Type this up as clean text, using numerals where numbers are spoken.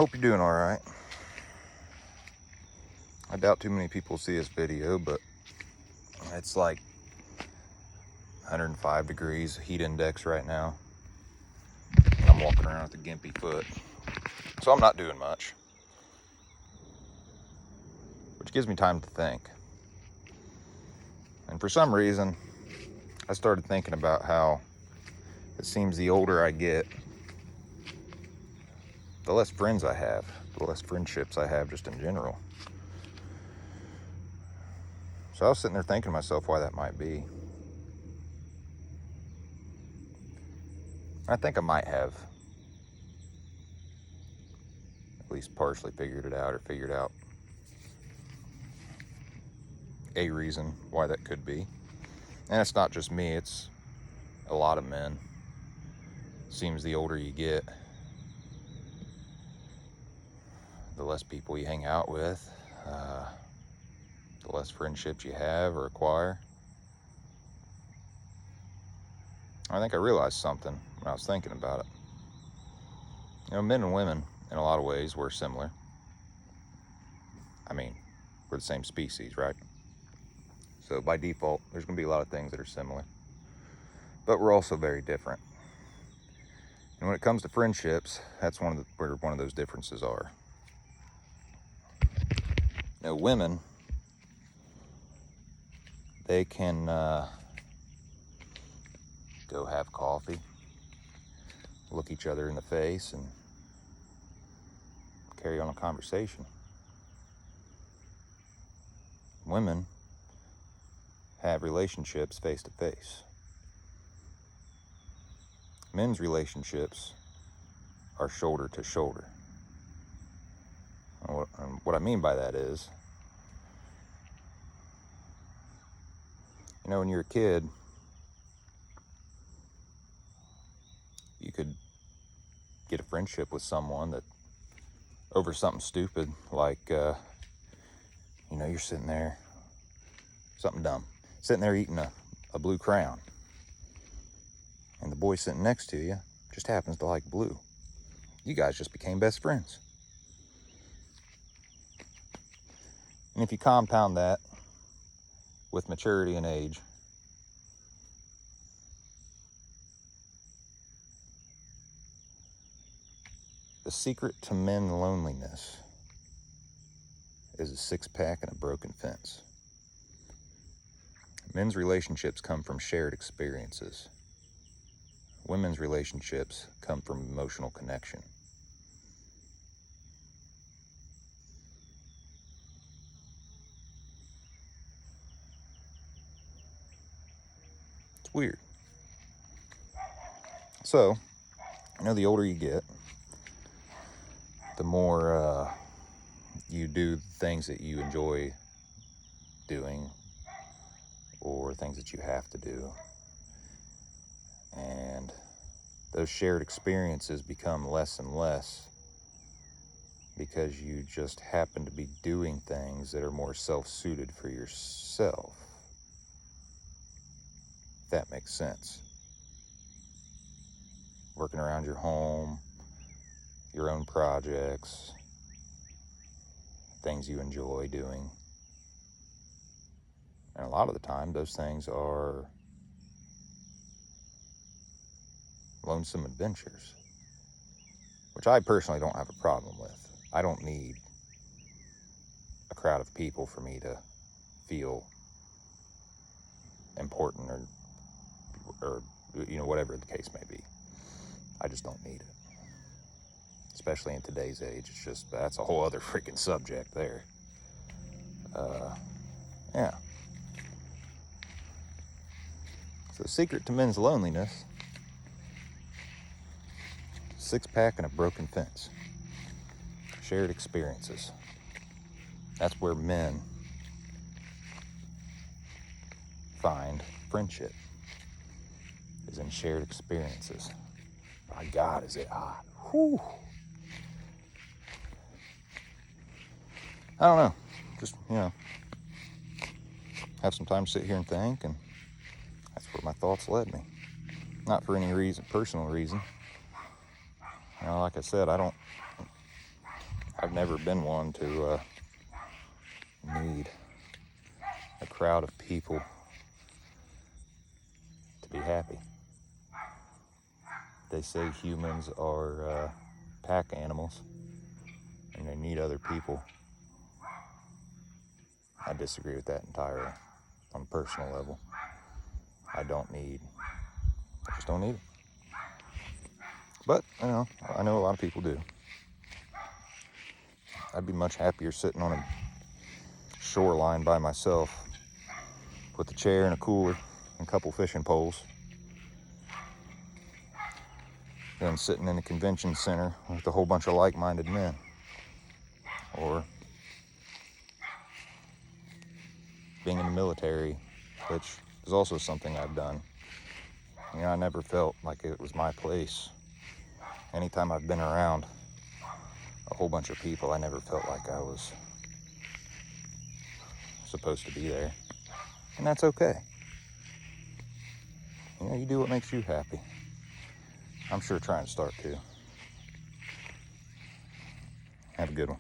Hope you're doing all right. I doubt too many people see this video, but it's like 105 degrees heat index right now. I'm walking around with a gimpy foot, so I'm not doing much, which gives me time to think. And for some reason, I started thinking about how it seems the older I get, the less friends I have, the less friendships I have just in general. So I was sitting there thinking to myself why that might be. I think I might have at least partially figured it out, or figured out a reason why that could be. And it's not just me, it's a lot of men. Seems the older you get, the less people you hang out with, the less friendships you have or acquire. I think I realized something when I was thinking about it. You know, men and women, in a lot of ways, we're similar. I mean, we're the same species, right? So by default, there's going to be a lot of things that are similar. But we're also very different. And when it comes to friendships, that's where one of those differences are. You know, women, they can go have coffee, look each other in the face, and carry on a conversation. Women have relationships face to face. Men's relationships are shoulder to shoulder. And what I mean by that is, you know, when you're a kid, you could get a friendship with someone that over something stupid, like, you know, you're sitting there, something dumb, sitting there eating a blue Crown, and the boy sitting next to you just happens to like blue. You guys just became best friends. And if you compound that with maturity and age, the secret to men's loneliness is a six-pack and a broken fence. Men's relationships come from shared experiences. Women's relationships come from emotional connection. It's weird. So, you know, the older you get, the more you do things that you enjoy doing, or things that you have to do. And those shared experiences become less and less because you just happen to be doing things that are more self-suited for yourself. If that makes sense. Working around your home, your own projects, things you enjoy doing. And a lot of the time, those things are lonesome adventures, which I personally don't have a problem with. I don't need a crowd of people for me to feel important, or you know, whatever the case may be. I just don't need it. Especially in today's age, it's just, that's a whole other freaking subject there. Yeah. So the secret to men's loneliness, six-pack and a broken fence. Shared experiences. That's where men find friendship, is in shared experiences. My God, is it hot. Whew. I don't know. Just, you know, have some time to sit here and think, and that's where my thoughts led me. Not for any reason, personal reason. You know, like I said, I don't I've never been one to need a crowd of people to be happy. They say humans are pack animals and they need other people. I disagree with that entirely on a personal level. I just don't need it. But, I know a lot of people do. I'd be much happier sitting on a shoreline by myself with a chair and a cooler and a couple fishing poles than sitting in a convention center with a whole bunch of like-minded men. Or being in the military, which is also something I've done. I never felt like it was my place. Anytime I've been around a whole bunch of people, I never felt like I was supposed to be there. And that's okay. You do what makes you happy. I'm sure trying to start to. Have a good one.